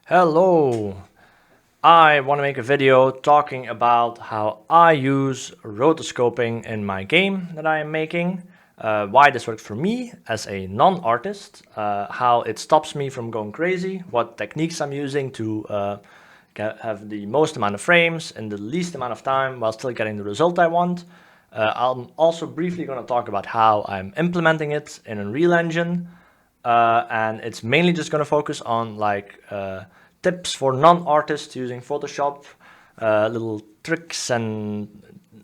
Hello! I want to make a video talking about how I use rotoscoping in my game that I am making, why this works for me as a non-artist, how it stops me from going crazy, what techniques I'm using to have the most amount of frames in the least amount of time while still getting the result I want. I'm also briefly going to talk about how I'm implementing it in Unreal Engine, and it's mainly just going to focus on tips for non-artists using Photoshop, little tricks and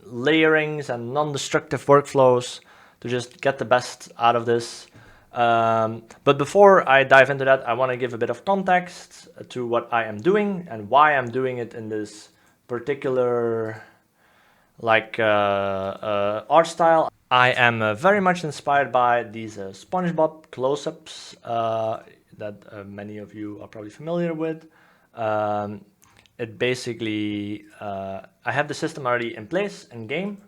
layerings and non-destructive workflows to just get the best out of this. But before I dive into that, I want to give a bit of context to what I am doing and why I'm doing it in this particular art style. I am very much inspired by these SpongeBob close-ups that many of you are probably familiar with. It basically, I have the system already in place in game.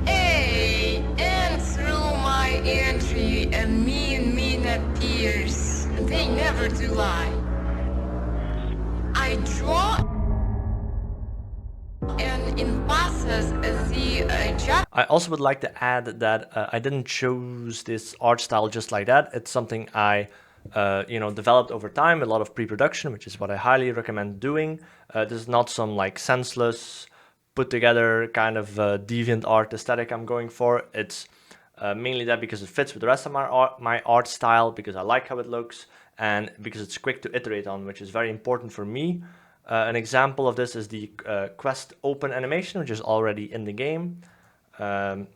Hey, and through my entry, a mean appears. They never do lie. I draw and in passes the I also would like to add that I didn't choose this art style just like that. It's something I developed over time, a lot of pre-production, which is what I highly recommend doing. This is not some like senseless, put together kind of deviant art aesthetic I'm going for. It's mainly that because it fits with the rest of my art style, because I like how it looks, and because it's quick to iterate on, which is very important for me. An example of this is the quest open animation, which is already in the game. As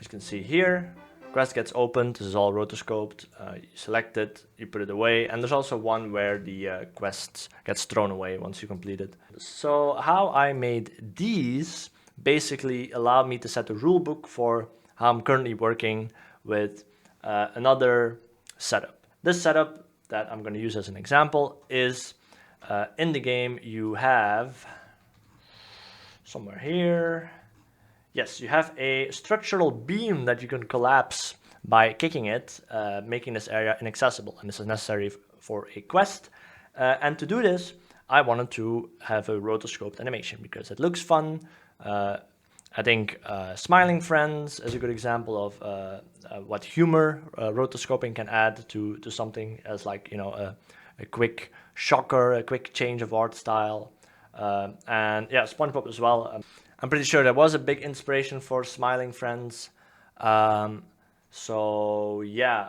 you can see here, quest gets opened. This is all rotoscoped. You select it, you put it away, and there's also one where the quest gets thrown away once you complete it. So how I made these basically allowed me to set a rule book for how I'm currently working with another setup. This setup that I'm going to use as an example is in the game you have somewhere here. Yes, you have a structural beam that you can collapse by kicking it, making this area inaccessible. And this is necessary for a quest. And to do this, I wanted to have a rotoscoped animation because it looks fun. I think Smiling Friends is a good example of what humor rotoscoping can add to something as a quick shocker, a quick change of art style. And yeah, SpongeBob as well. I'm pretty sure that was a big inspiration for Smiling Friends. So yeah,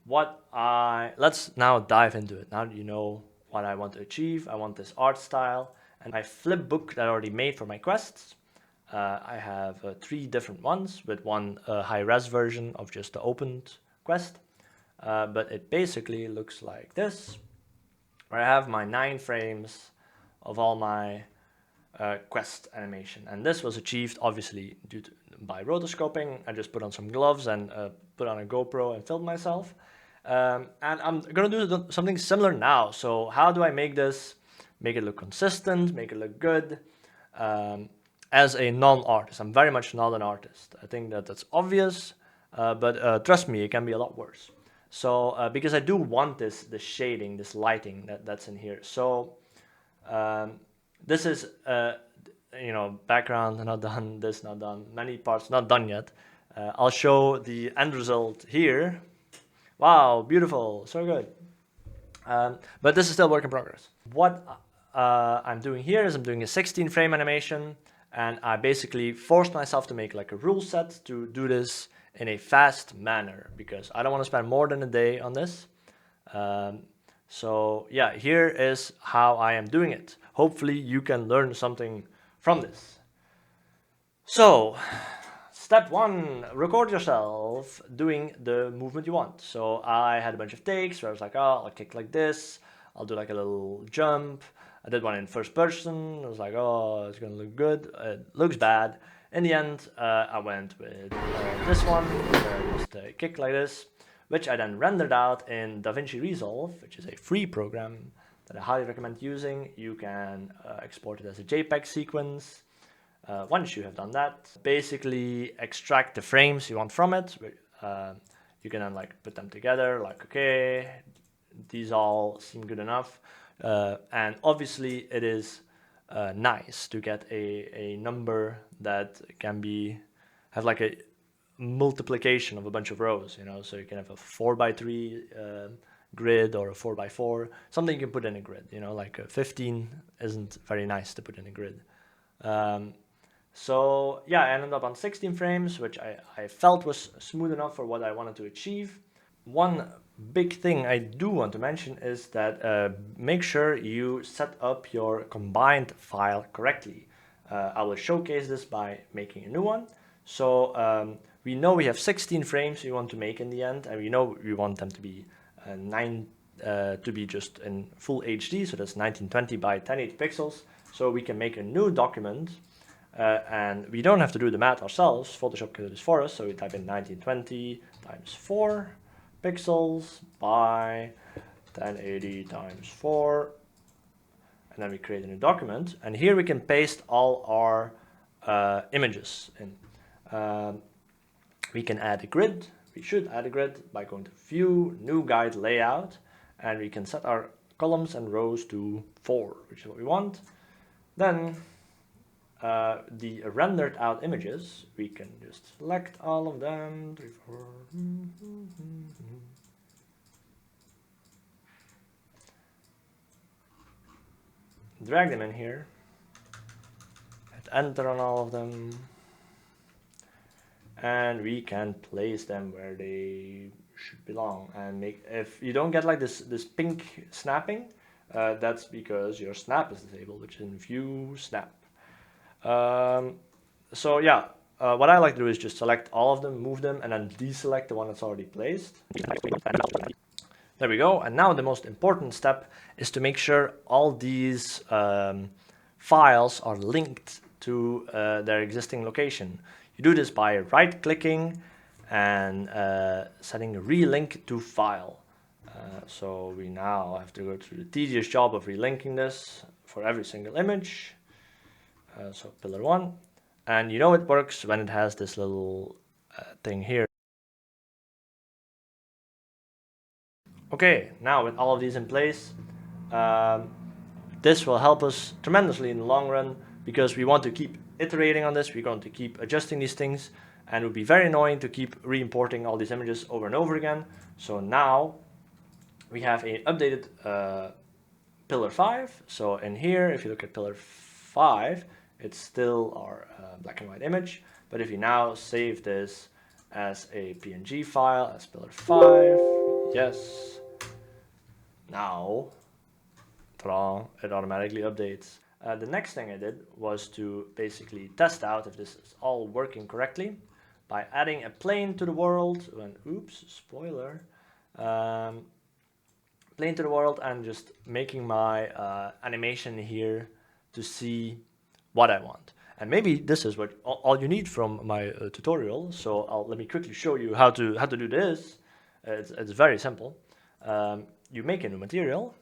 let's now dive into it. Now that you know what I want to achieve, I want this art style, and my Flipbook that I already made for my quests. I have 3 different ones with one high-res version of just the opened quest. But it basically looks like this, where I have my 9 frames of all my quest animation. And this was achieved obviously by rotoscoping. I just put on some gloves and put on a GoPro and filmed myself. And I'm gonna do something similar now. So how do I make this, make it look consistent, make it look good? As a non-artist, I'm very much not an artist. I think that that's obvious, but trust me, it can be a lot worse. So because I do want this shading, this lighting that's in here. So this is background not done, this not done, many parts not done yet. I'll show the end result here. Wow, beautiful, so good. But this is still work in progress. What I'm doing here is I'm doing a 16 frame animation, and I basically forced myself to make like a rule set to do this in a fast manner because I don't want to spend more than a day on this. So yeah, here is how I am doing it. Hopefully you can learn something from this. So step 1, record yourself doing the movement you want. So I had a bunch of takes where I was like, oh, I'll kick like this, I'll do like a little jump. I did one in first person. I was like, oh, it's gonna look good. It looks bad. In the end, I went with this one, where I just kick like this, which I then rendered out in DaVinci Resolve, which is a free program that I highly recommend using. You can export it as a JPEG sequence. Once you have done that, basically extract the frames you want from it. You can then like put them together, like, okay, these all seem good enough. And obviously it is nice to get a number that can have like a multiplication of a bunch of rows, you know, so you can have a 4x3 grid or a 4x4, something you can put in a grid, you know, like a 15 isn't very nice to put in a grid. So yeah, I ended up on 16 frames, which I felt was smooth enough for what I wanted to achieve. One big thing I do want to mention is that make sure you set up your combined file correctly. I will showcase this by making a new one. So we know we have 16 frames we want to make in the end, and we know we want them to be to be just in full HD, so that's 1920 by 1080 pixels. So we can make a new document, and we don't have to do the math ourselves. Photoshop can do this for us. So we type in 1920 times 4 pixels by 1080 times 4, and then we create a new document, and here we can paste all our images in. We can add a grid. We should add a grid by going to View, New Guide Layout, and we can set our columns and rows to 4, which is what we want. Then the rendered out images, we can just select all of them, 3, 4. Drag them in here, hit enter on all of them, and we can place them where they should belong. And if you don't get like this pink snapping, that's because your snap is disabled, which is in View Snap. So yeah, what I like to do is just select all of them, move them, and then deselect the one that's already placed. There we go. And now the most important step is to make sure all these files are linked to their existing location. You do this by right-clicking and setting relink to file. So we now have to go through the tedious job of relinking this for every single image. So pillar 1, and you know it works when it has this little thing here. Okay, now with all of these in place, this will help us tremendously in the long run, because we want to keep iterating on this, we're going to keep adjusting these things, and it would be very annoying to keep re-importing all these images over and over again. So now we have an updated pillar 5. So in here, if you look at pillar 5, it's still our black and white image, but if you now save this as a PNG file as pillar 5, yes, now it automatically updates. The next thing I did was to basically test out if this is all working correctly by adding a plane to the world, and oops, spoiler, plane to the world, and just making my animation here to see what I want. And maybe this is what all you need from my tutorial. So let me quickly show you how to do this. It's very simple. You make a new material.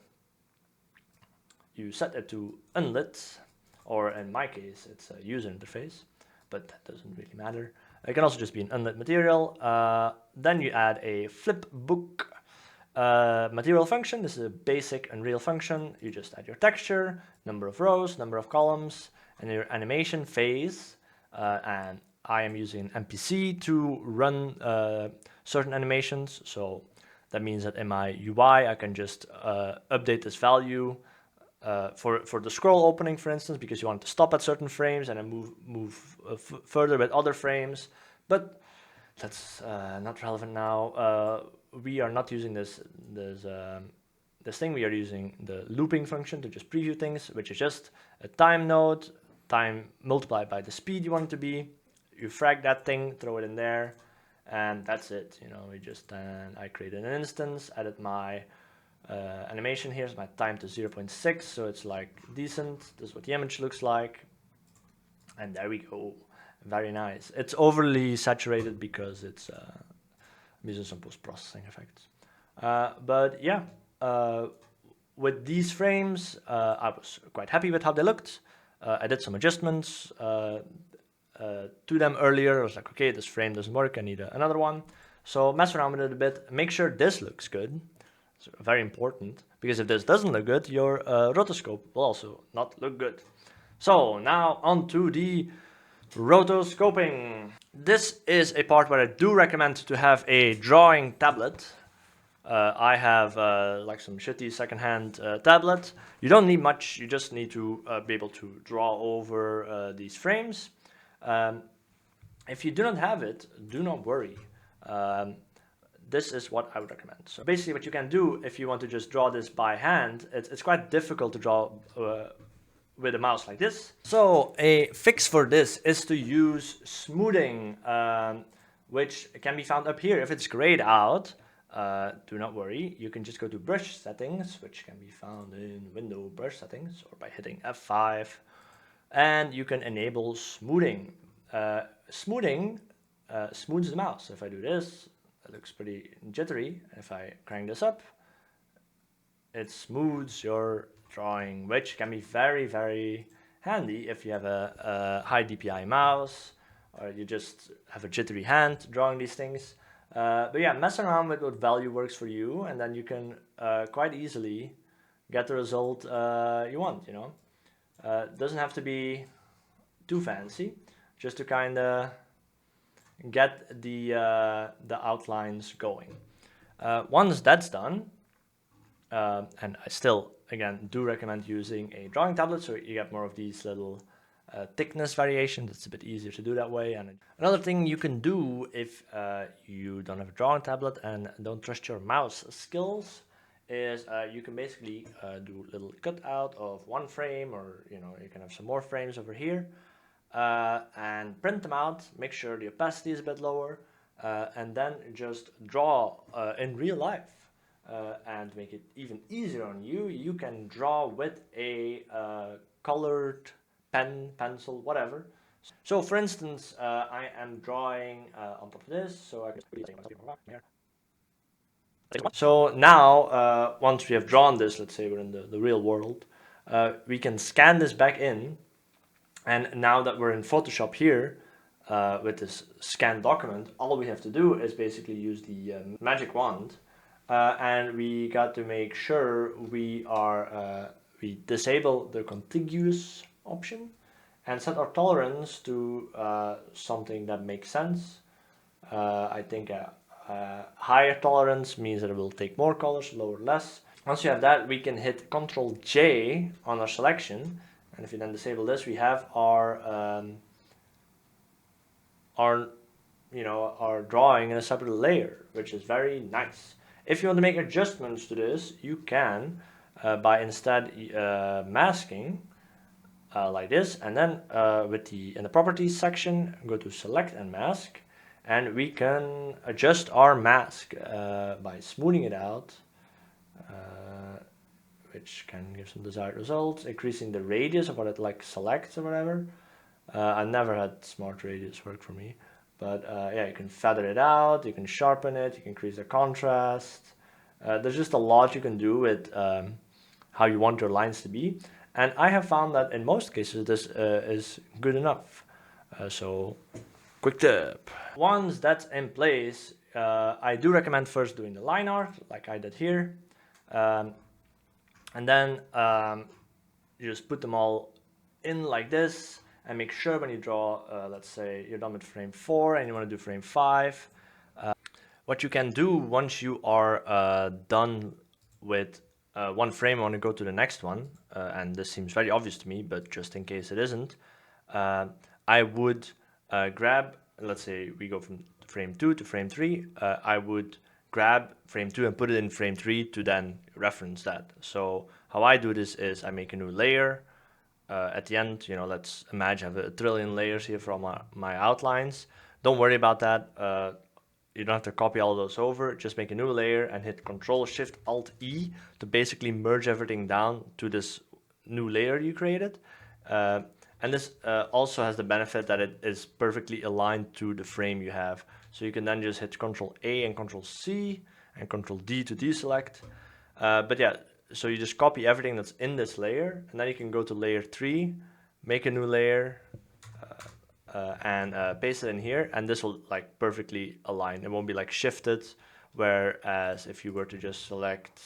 You set it to unlit, or in my case, it's a user interface, but that doesn't really matter. It can also just be an unlit material. Then you add a Flipbook material function. This is a basic Unreal function. You just add your texture, number of rows, number of columns, and your animation phase. And I am using an NPC to run certain animations. So that means that in my UI, I can just update this value for the scroll opening, for instance, because you want to stop at certain frames and then move further with other frames. But that's not relevant now. We are not using this thing. We are using the looping function to just preview things, which is just a time node, time multiplied by the speed you want it to be. You frag that thing, throw it in there, and that's it. You know, I created an instance, added my animation. Here's my time to 0.6, so it's like decent. This is what the image looks like, and there we go. Very nice. It's overly saturated because it's I'm using some post-processing effects. But yeah, with these frames, I was quite happy with how they looked. I did some adjustments to them earlier. I was like, okay, this frame doesn't work, I need another one. So mess around with it a bit, make sure this looks good. It's very important, Because if this doesn't look good, your rotoscope will also not look good. So now on to the rotoscoping. This is a part where I do recommend to have a drawing tablet. I have like some shitty secondhand tablet. You don't need much, you just need to be able to draw over these frames. If you do not have it, do not worry. This is what I would recommend. So basically what you can do if you want to just draw this by hand, it's quite difficult to draw with a mouse like this. So a fix for this is to use smoothing, which can be found up here. If it's grayed out, do not worry, you can just go to brush settings, which can be found in window brush settings, or by hitting F5, and you can enable smoothing. Smoothing smooths the mouse. So if I do this, it looks pretty jittery. If I crank this up, it smooths your drawing, which can be very, very handy if you have a high DPI mouse, or you just have a jittery hand drawing these things. But yeah, mess around with what value works for you, and then you can quite easily get the result you want, you know. It doesn't have to be too fancy, just to kind of get the outlines going. Once that's done, and I still, again, do recommend using a drawing tablet so you get more of these little thickness variations. It's a bit easier to do that way. And another thing you can do if you don't have a drawing tablet and don't trust your mouse skills is you can basically do a little cutout of one frame, or you know, you can have some more frames over here, and print them out. Make sure the opacity is a bit lower, and then just draw in real life. And make it even easier on you, you can draw with a colored pen, pencil, whatever. So for instance, I am drawing on top of this, so I can here. So now, once we have drawn this, let's say we're in the real world, we can scan this back in, and now that we're in Photoshop here, with this scanned document, all we have to do is basically use the magic wand, and we got to make sure we disable the contiguous option and set our tolerance to something that makes sense. I think higher tolerance means that it will take more colors, lower less. Once you have that, we can hit Ctrl J on our selection, and if you then disable this, we have our drawing in a separate layer, which is very nice. If you want to make adjustments to this, you can by instead masking like this, and then in the properties section, go to select and mask, and we can adjust our mask by smoothing it out, which can give some desired results, increasing the radius of what it like selects or whatever. I never had smart radius work for me. But yeah, you can feather it out, you can sharpen it, you can increase the contrast. There's just a lot you can do with how you want your lines to be. And I have found that in most cases this is good enough. So, quick tip. Once that's in place, I do recommend first doing the line art, like I did here. And then you just put them all in like this. And make sure when you draw, let's say you're done with frame 4 and you want to do frame 5, what you can do once you are done with one frame and want to go to the next one, and this seems very obvious to me, but just in case it isn't, I would grab, let's say we go from frame 2 to frame 3, I would grab frame 2 and put it in frame 3 to then reference that. So how I do this is I make a new layer. At the end, you know, let's imagine I have a trillion layers here from my outlines. Don't worry about that. You don't have to copy all those over. Just make a new layer and hit Ctrl-Shift-Alt-E to basically merge everything down to this new layer you created. And this also has the benefit that it is perfectly aligned to the frame you have. So you can then just hit Ctrl-A and Ctrl-C and Ctrl-D to deselect. But yeah, so you just copy everything that's in this layer, and then you can go to layer 3, make a new layer, and paste it in here, and this will like perfectly align. It won't be like shifted, whereas if you were to just select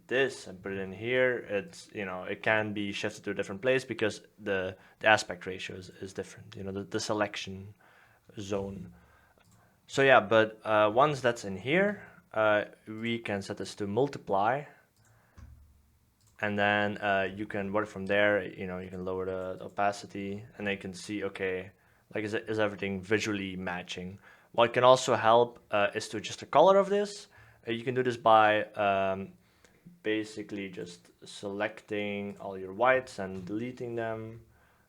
this and put it in here, it's, it can be shifted to a different place because the aspect ratio is different, the selection zone. So yeah, but once that's in here, we can set this to multiply, and then you can work from there. You can lower the opacity, and then you can see, okay, like is everything visually matching. What can also help is to adjust the color of this. You can do this by basically just selecting all your whites and deleting them,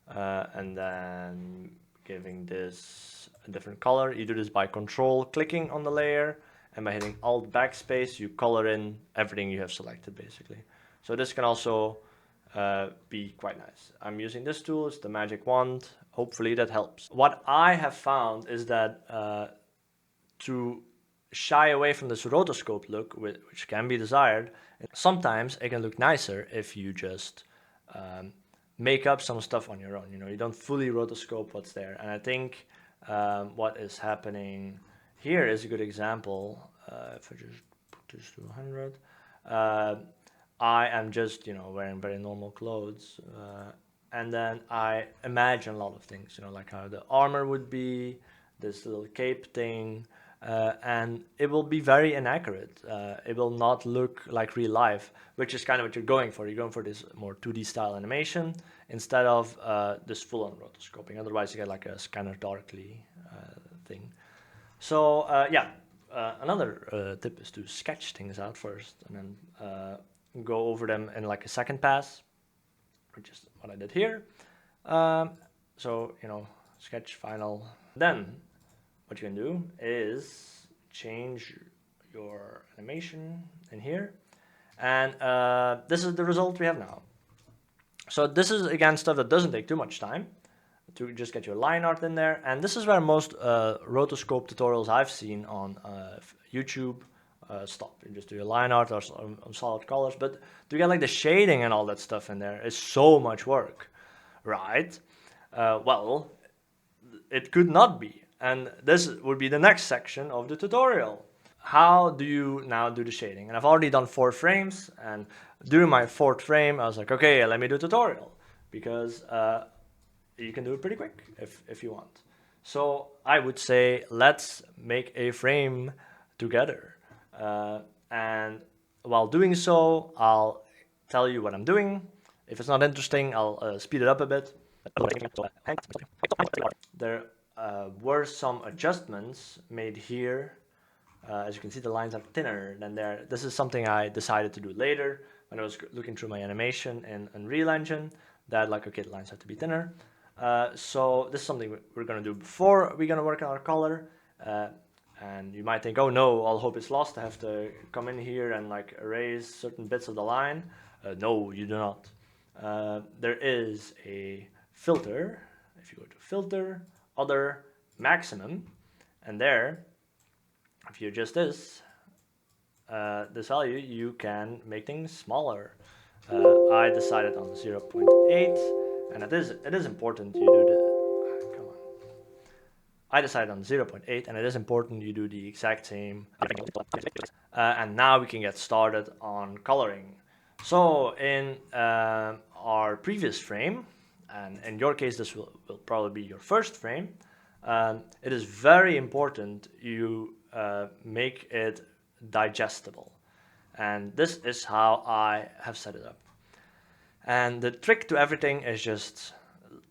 and then giving this a different color. You do this by control clicking on the layer, and by hitting Alt backspace, you color in everything you have selected, basically. So this can also be quite nice. I'm using this tool, it's the magic wand. Hopefully that helps. What I have found is that to shy away from this rotoscope look, which can be desired, sometimes it can look nicer if you just make up some stuff on your own. You don't fully rotoscope what's there. And I think what is happening here is a good example. If I just put this to 100, I am just wearing very normal clothes, and then I imagine a lot of things. Like how the armor would be, this little cape thing. And it will be very inaccurate. It will not look like real life, which is kind of what you're going for. You're going for this more 2D style animation instead of this full-on rotoscoping. Otherwise, you get like a scanner darkly thing. So yeah, another tip is to sketch things out first and then go over them in like a second pass, which is what I did here. So, sketch, final. Then what you can do is change your animation in here, and this is the result we have now. So this is again stuff that doesn't take too much time to just get your line art in there, and this is where most rotoscope tutorials I've seen on YouTube stop. You just do your line art or on solid colors, but to get like the shading and all that stuff in there is so much work, right? Well, it could not be. And this would be the next section of the tutorial. How do you now do the shading? And I've already done 4 frames, and during my 4th frame, I was like, okay, let me do a tutorial, because you can do it pretty quick if you want. So I would say, let's make a frame together. And while doing so, I'll tell you what I'm doing. If it's not interesting, I'll speed it up a bit. There were some adjustments made here. As you can see, the lines are thinner than there. This is something I decided to do later when I was looking through my animation in Unreal Engine, that like, okay, the lines have to be thinner. So this is something we're going to do before we're going to work on our color. And you might think, oh no, all hope is lost. I have to come in here and like erase certain bits of the line. No, you do not. There is a filter. If you go to filter, other, maximum, and there, if you adjust this value, you can make things smaller. I decided on 0.8, and it is important you do the, come on. I decided on 0.8, and it is important you do the exact same. And now we can get started on coloring. So in our previous frame, and in your case this will probably be your first frame, it is very important you make it digestible. And this is how I have set it up. And the trick to everything is just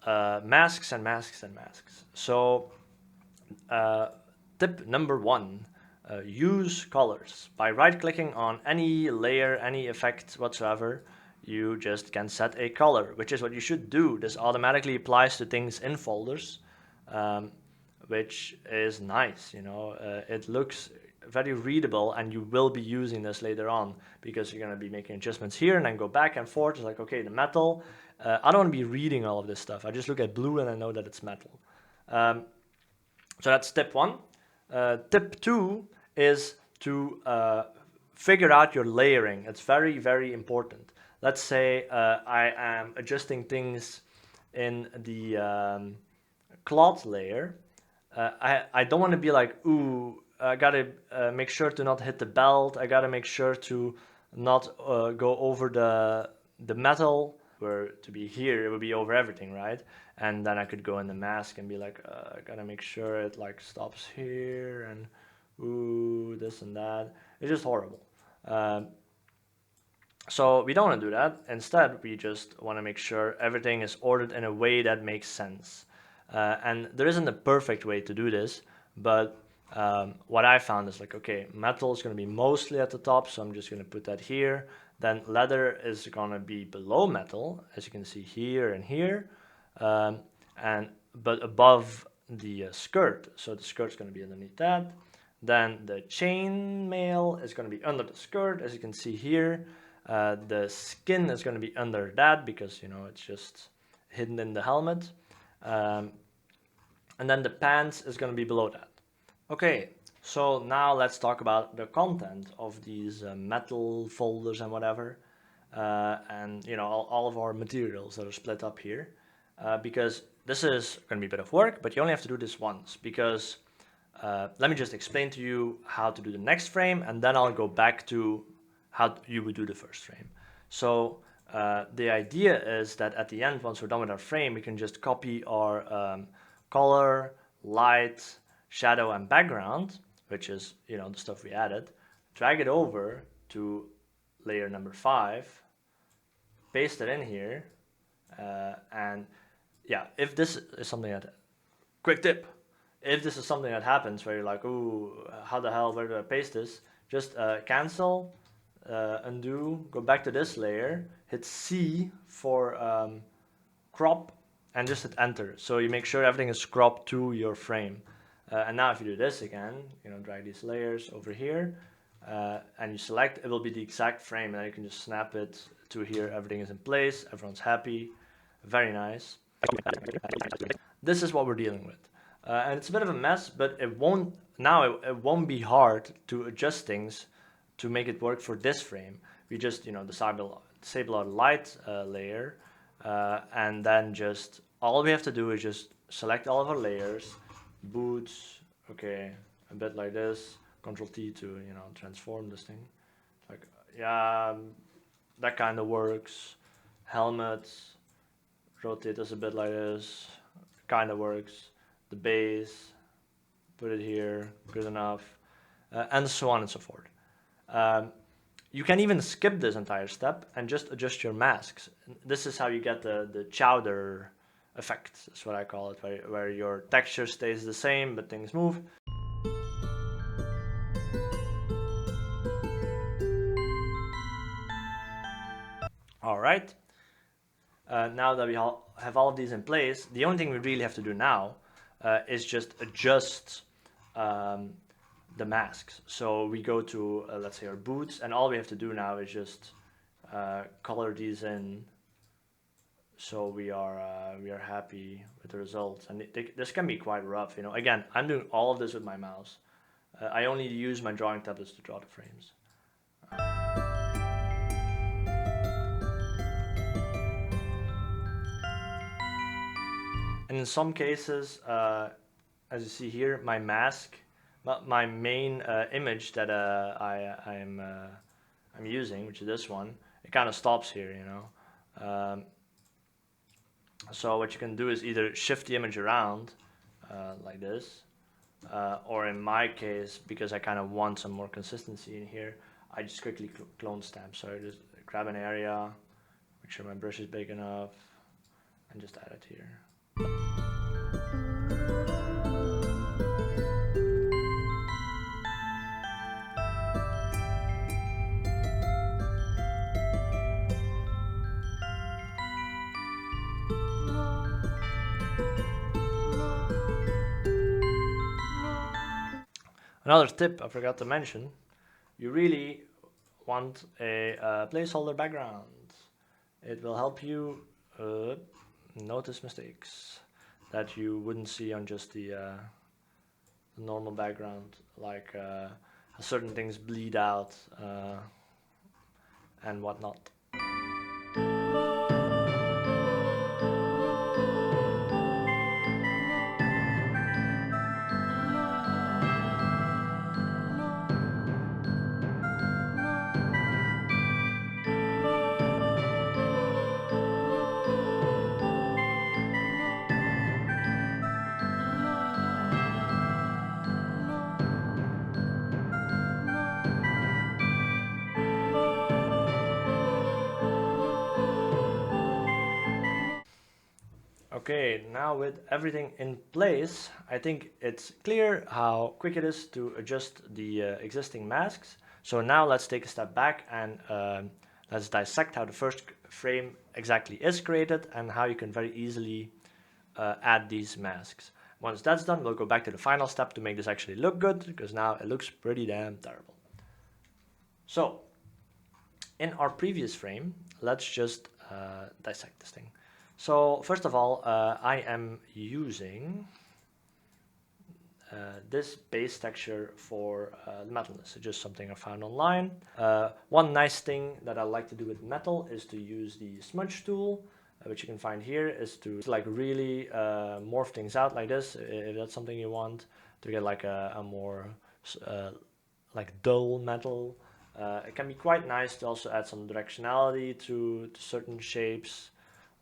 masks and masks and masks. So tip number 1, use colors. By right-clicking on any layer, any effect whatsoever, you just can set a color, which is what you should do. This automatically applies to things in folders, which is nice. It looks very readable, and you will be using this later on because you're going to be making adjustments here and then go back and forth. It's like, okay, the metal, I don't want to be reading all of this stuff. I just look at blue and I know that it's metal. So that's tip 1. Tip 2 is to figure out your layering. It's very, very important. Let's say I am adjusting things in the cloth layer. I don't want to be like, ooh, I gotta make sure to not hit the belt. I gotta make sure to not go over the metal. Were to be here, it would be over everything, right? And then I could go in the mask and be like, I gotta make sure it like stops here and ooh, this and that. It's just horrible. So we don't want to do that. Instead, we just want to make sure everything is ordered in a way that makes sense. And there isn't a perfect way to do this, but what I found is like, okay, metal is going to be mostly at the top, so I'm just going to put that here. Then leather is going to be below metal, as you can see here and here, but above the skirt. So the skirt is going to be underneath that. Then the chain mail is going to be under the skirt, as you can see here. The skin is going to be under that because, you know, it's just hidden in the helmet. And then the pants is going to be below that. Okay, so now let's talk about the content of these metal folders and whatever. And, you know, all of our materials that are split up here. Because this is going to be a bit of work, but you only have to do this once. Because let me just explain to you how to do the next frame, and then I'll go back to how you would do the first frame. So the idea is that at the end, once we're done with our frame, we can just copy our color, light, shadow, and background, which is, you know, the stuff we added, drag it over to layer number 5, paste it in here, and yeah, if this is something that, quick tip, if this is something that happens where you're like, ooh, how the hell, where do I paste this? Just cancel, undo, go back to this layer, hit C for crop, and just hit enter. So you make sure everything is cropped to your frame. And now if you do this again, you know, drag these layers over here, and you select, it will be the exact frame, and then you can just snap it to here, everything is in place, everyone's happy, very nice. This is what we're dealing with. And it's a bit of a mess, but it won't won't be hard to adjust things to make it work for this frame. We just, you know, disable our light layer, and then just all we have to do is just select all of our layers, boots, okay, a bit like this, Control T to, you know, transform this thing. Like, yeah, that kind of works. Helmets, rotate this a bit like this, kind of works. The base, put it here, good enough, and so on and so forth. You can even skip this entire step and just adjust your masks. This is how you get the chowder effect, is what I call it, where your texture stays the same but things move. All right. Now that we have all of these in place, the only thing we really have to do now is just adjust the masks. So we go to, let's say, our boots, and all we have to do now is just color these in so we are happy with the results. And this can be quite rough, you know. Again, I'm doing all of this with my mouse. I only use my drawing tablets to draw the frames. And in some cases, as you see here, my mask, my main image that I'm using, which is this one, it kind of stops here, you know. So what you can do is either shift the image around like this, or in my case, because I kind of want some more consistency in here, I just quickly clone stamp. So I just grab an area, make sure my brush is big enough, and just add it here. Another tip I forgot to mention, you really want a placeholder background. It will help you notice mistakes that you wouldn't see on just the normal background, like certain things bleed out and whatnot. Okay, now with everything in place, I think it's clear how quick it is to adjust the existing masks. So now let's take a step back and let's dissect how the first frame exactly is created and how you can very easily add these masks. Once that's done, we'll go back to the final step to make this actually look good, because now it looks pretty damn terrible. So, in our previous frame, let's just dissect this thing. So first of all, I am using this base texture for the metalness. It's just something I found online. One nice thing that I like to do with metal is to use the smudge tool, which you can find here, is to like really morph things out like this, if that's something you want, to get like a more like dull metal. It can be quite nice to also add some directionality to certain shapes.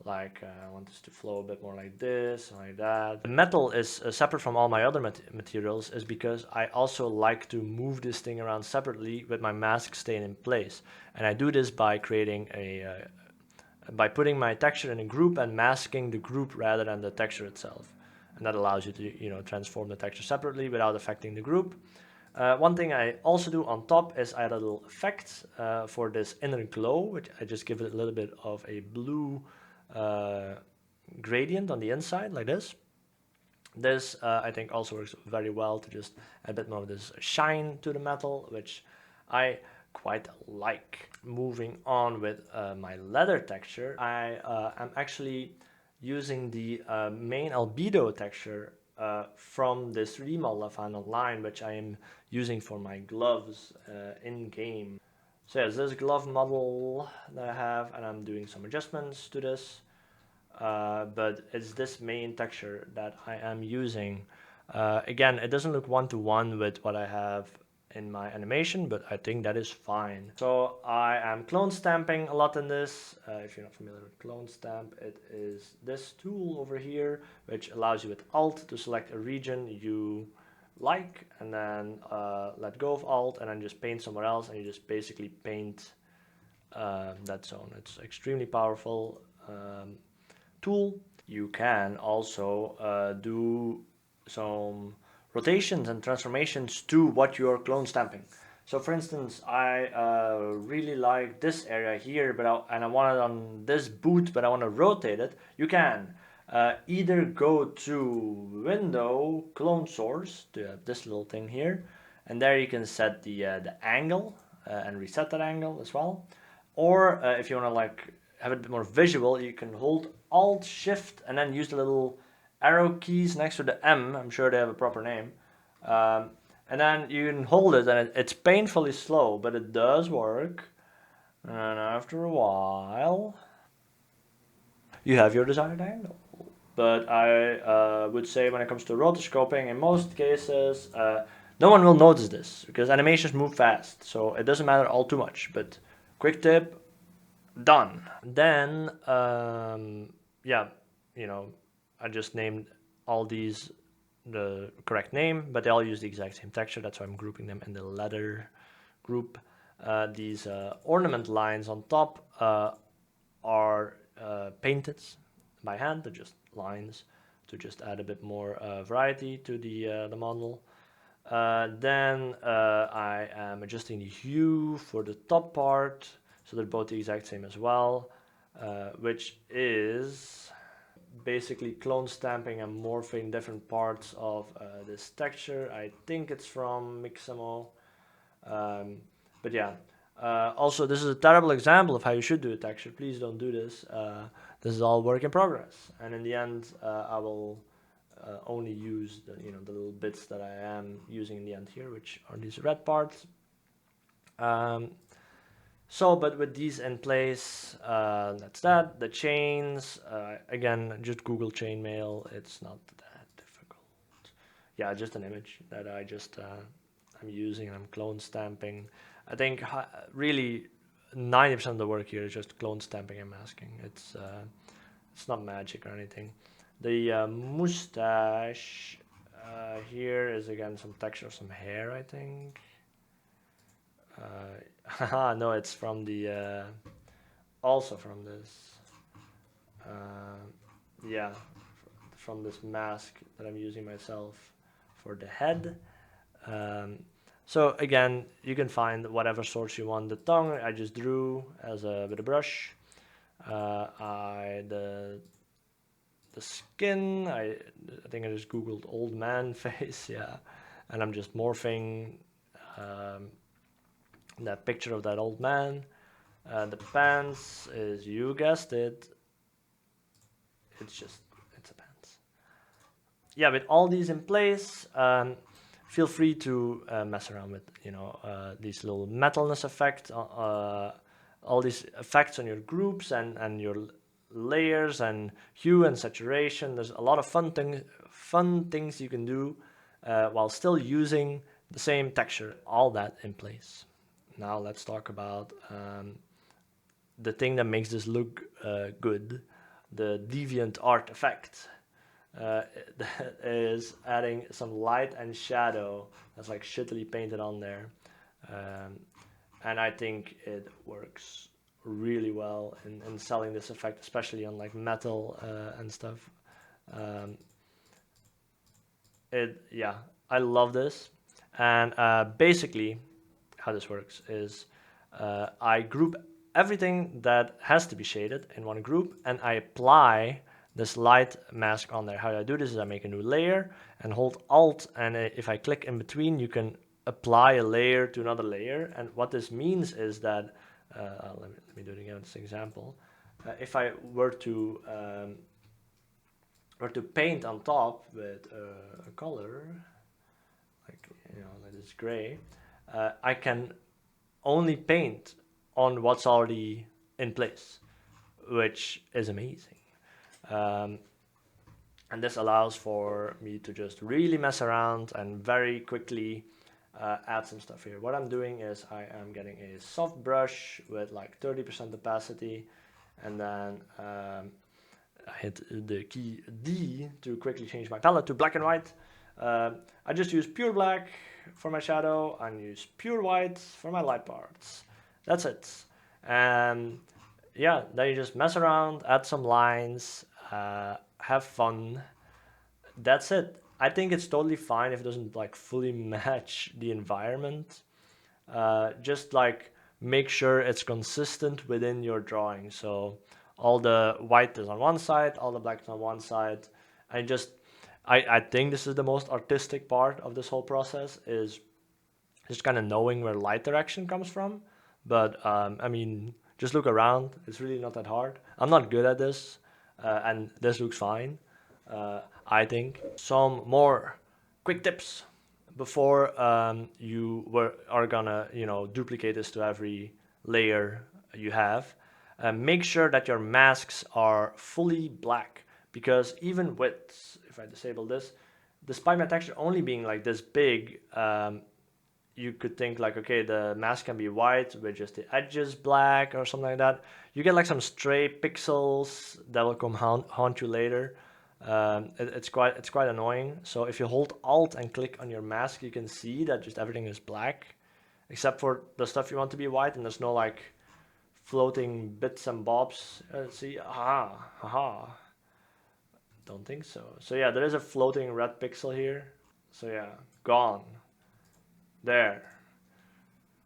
Like I want this to flow a bit more like this and like that. The metal is separate from all my other materials is because I also like to move this thing around separately with my mask staying in place. And I do this by creating by putting my texture in a group and masking the group rather than the texture itself. And that allows you to transform the texture separately without affecting the group. One thing I also do on top is I add a little effect for this inner glow, which I just give it a little bit of a blue gradient on the inside like this. This I think also works very well to just add a bit more of this shine to the metal, which I quite like. Moving on with my leather texture, I am actually using the main albedo texture from this 3D model I found online, which I am using for my gloves in game. So yes, this glove model that I have, and I'm doing some adjustments to this, but it's this main texture that I am using. Again, it doesn't look one-to-one with what I have in my animation, but I think that is fine. So I am clone stamping a lot in this. If you're not familiar with clone stamp, it is this tool over here, which allows you with Alt to select a region you like, and then let go of Alt, and then just paint somewhere else, and you just basically paint that zone. It's extremely powerful tool. You can also do some rotations and transformations to what you're clone stamping. So for instance, I really like this area here, but I want it on this boot, but I want to rotate it. You can either go to Window, Clone Source, to this little thing here, and there you can set the angle and reset that angle as well. Or if you want to like have it a bit more visual, you can hold Alt Shift and then use the little arrow keys next to the M. I'm sure they have a proper name. And then you can hold it, and it's painfully slow, but it does work. And after a while, you have your desired angle. But I would say when it comes to rotoscoping, in most cases, no one will notice this because animations move fast, so it doesn't matter all too much. But quick tip, done. Then, yeah, I just named all these the correct name, but they all use the exact same texture. That's why I'm grouping them in the leather group. These ornament lines on top are painted by hand. They're just lines to just add a bit more variety to the model. Then I am adjusting the hue for the top part, so they're both the exact same as well, which is basically clone stamping and morphing different parts of this texture. I think it's from Mixamo, but yeah. Also, this is a terrible example of how you should do a texture. Please don't do this. This is all work in progress, and in the end, I will only use the the little bits that I am using in the end here, which are these red parts. But with these in place, that's that. The chains, again, just Google chainmail. It's not that difficult. Yeah, just an image that I just I'm using, and I'm clone stamping. I think really 90% of the work here is just clone stamping and masking. It's not magic or anything. The mustache here is again some texture of some hair, I think. No, it's from the also from this. Yeah, from this mask that I'm using myself for the head. So again, you can find whatever source you want. The tongue I just drew as with a brush. The skin, I think I just googled old man face, yeah, and I'm just morphing that picture of that old man. The pants is, you guessed it, it's a pants. Yeah, with all these in place, feel free to mess around with, these little metalness effect, all these effects on your groups and your layers and hue and saturation. There's a lot of fun things you can do while still using the same texture. All that in place. Now let's talk about the thing that makes this look good, the deviant art effect. That is adding some light and shadow that's like shittily painted on there, and I think it works really well in selling this effect, especially on like metal and stuff. Yeah, I love this. And basically how this works is I group everything that has to be shaded in one group, and I apply this light mask on there. How I do this is I make a new layer and hold Alt, and if I click in between, you can apply a layer to another layer. And what this means is that, let me do it again with this example. If I were to paint on top with a color, like this gray, I can only paint on what's already in place, which is amazing. And this allows for me to just really mess around and very quickly add some stuff here. What I'm doing is I am getting a soft brush with like 30% opacity, and then I hit the key D to quickly change my palette to black and white. I just use pure black for my shadow and use pure white for my light parts. That's it. And yeah, then you just mess around, add some lines, have fun. That's it. I think it's totally fine if it doesn't like fully match the environment. Just like make sure it's consistent within your drawing. So all the white is on one side, all the black is on one side. I think this is the most artistic part of this whole process, is just kind of knowing where light direction comes from. But I mean, just look around. It's really not that hard. I'm not good at this, and this looks fine. I think some more quick tips before you are gonna duplicate this to every layer you have. Make sure that your masks are fully black, because even with, if I disable this, despite my texture only being like this big, you could think like, okay, the mask can be white with just the edges black or something like that. You get like some stray pixels that will come haunt you later. It's quite annoying. So if you hold Alt and click on your mask, you can see that just everything is black, except for the stuff you want to be white, and there's no like floating bits and bobs. See, aha. Don't think so. So yeah, there is a floating red pixel here. So yeah, gone. There.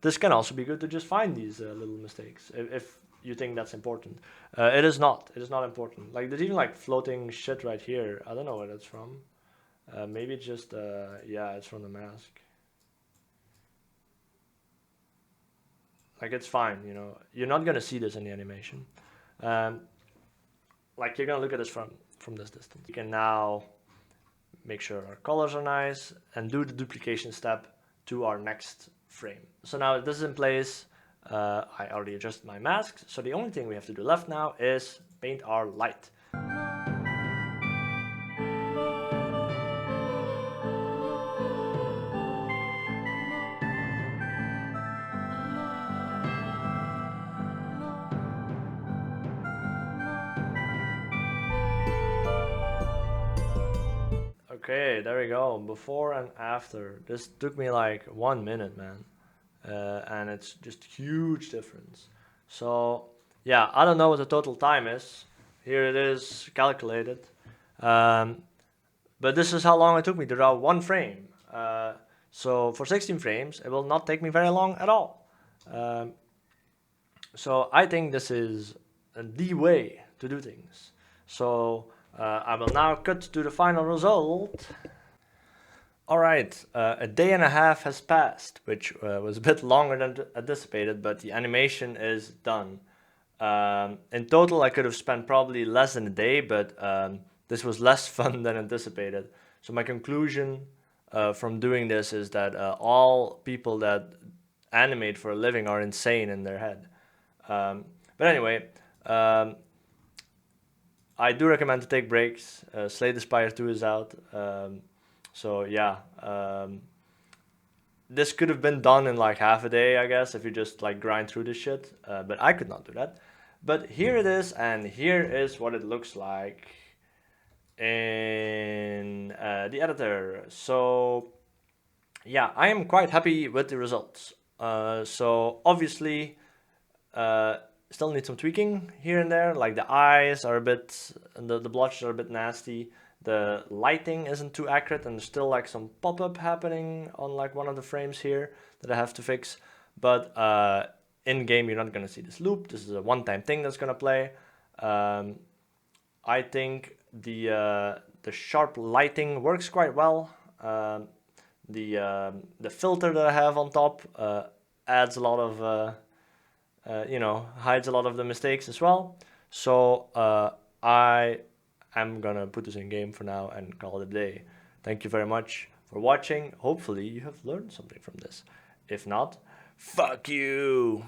This can also be good to just find these little mistakes if you think that's important. It is not. It is not important. Like, there's even like floating shit right here. I don't know where that's from. Maybe it's just yeah, it's from the mask. Like, it's fine, You're not gonna see this in the animation. Like, you're gonna look at this from this distance. You can now make sure our colors are nice and do the duplication step to our next frame. So now this is in place. I already adjusted my masks, so the only thing we have to do left now is paint our light. Okay, there we go. Before and after. This took me like 1 minute, man. And it's just huge difference. So yeah, I don't know what the total time is. Here it is calculated. But this is how long it took me to draw one frame. So for 16 frames, it will not take me very long at all. So I think this is the way to do things. So I will now cut to the final result. Alright, a day and a half has passed, which was a bit longer than anticipated, but the animation is done. In total, I could have spent probably less than a day, but this was less fun than anticipated. So my conclusion from doing this is that all people that animate for a living are insane in their head. But anyway, I do recommend to take breaks. Slay the Spire 2 is out. So yeah, this could have been done in like half a day, I guess, if you just like grind through this shit. But I could not do that. But here it is, and here is what it looks like in the editor. So yeah, I am quite happy with the results. So obviously, still need some tweaking here and there. Like the eyes are a bit, the blotches are a bit nasty. The lighting isn't too accurate, and there's still like some pop-up happening on like one of the frames here that I have to fix. But in game, you're not gonna see this loop. This is a one-time thing that's gonna play. I think the sharp lighting works quite well. The filter that I have on top adds a lot of hides a lot of the mistakes as well. So I am gonna put this in game for now and call it a day. Thank you very much for watching. Hopefully you have learned something from this. If not, fuck you!